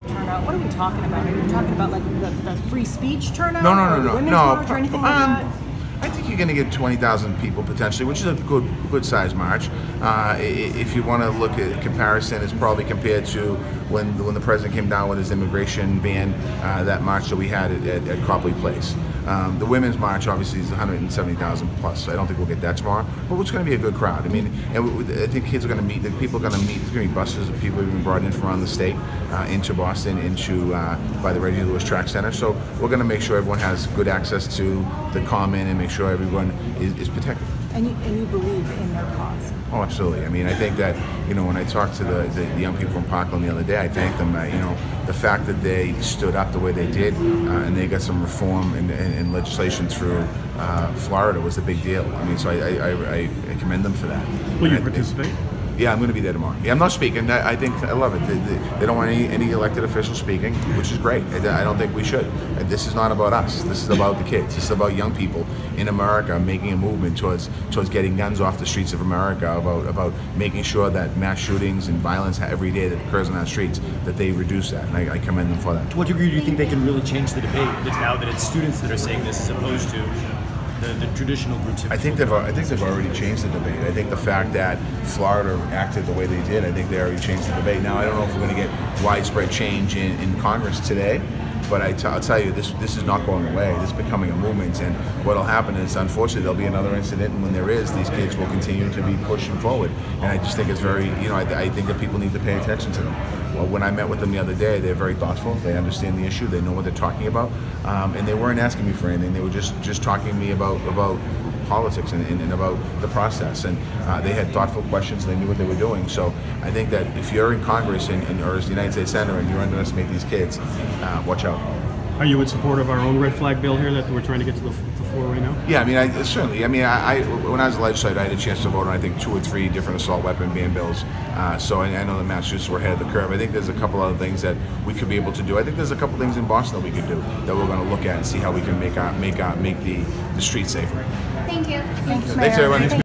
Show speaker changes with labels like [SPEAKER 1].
[SPEAKER 1] Turnout. What are we talking about? Are you talking about like the free speech turnout?
[SPEAKER 2] No,
[SPEAKER 1] Women's march or anything like that?
[SPEAKER 2] I think you're going to get 20,000 people potentially, which is a good size march. If you want to look at comparison, it's probably compared to when the president came down with his immigration ban, that march that we had at Copley Place. The women's march obviously is 170,000 plus, so I don't think we'll get that tomorrow. But it's going to be a good crowd. I mean, and I think kids are going to meet. People are going to meet. There's going to be buses of people who've been brought in from around the state, into Boston, into by the Reggie Lewis Track Center. So we're going to make sure everyone has good access to the Common and make sure everyone is protected.
[SPEAKER 1] And you believe in their cause?
[SPEAKER 2] Oh, absolutely. I mean, I think that, when I talked to the young people from Parkland the other day, I thanked them that, the fact that they stood up the way they did, and they got some reform and legislation through Florida was a big deal. I mean, so I commend them for that.
[SPEAKER 3] Will you participate?
[SPEAKER 2] Yeah, I'm going to be there tomorrow. Yeah, I'm not speaking. I think I love it. They don't want any elected officials speaking, which is great. I don't think we should. This is not about us. This is about the kids. This is about young people in America making a movement towards getting guns off the streets of America. About making sure that mass shootings and violence every day that occurs on our streets, that they reduce that. And I commend them for that.
[SPEAKER 3] To what degree do you think they can really change the debate now that it's students that are saying this as opposed to the traditional groups?
[SPEAKER 2] I think they've already changed the debate. I think the fact that Florida acted the way they did, I think they already changed the debate. Now I don't know if we're going to get widespread change in Congress today, but I'll tell you, this is not going away. This is becoming a movement, and what'll happen is, unfortunately, there'll be another incident, and when there is, these kids will continue to be pushing forward. And I just think it's very, I think that people need to pay attention to them. Well, when I met with them the other day, they're very thoughtful. They understand the issue. They know what they're talking about, and they weren't asking me for anything. They were just talking to me about politics and about the process, and they had thoughtful questions. They knew what they were doing. So I think that if you're in Congress or as the United States Senator and you underestimate these kids, watch out.
[SPEAKER 3] Are you in support of our own red flag bill here that we're trying to get to the floor right now?
[SPEAKER 2] Yeah, I mean, certainly. I mean, when I was a legislator, I had a chance to vote on, I think, 2 or 3 different assault weapon ban bills. So I know that Massachusetts were ahead of the curve. I think there's a couple other things that we could be able to do. I think there's a couple things in Boston that we could do that we're going to look at and see how we can make the streets safer.
[SPEAKER 4] Thank you.
[SPEAKER 1] Thanks,
[SPEAKER 2] Thanks, everyone.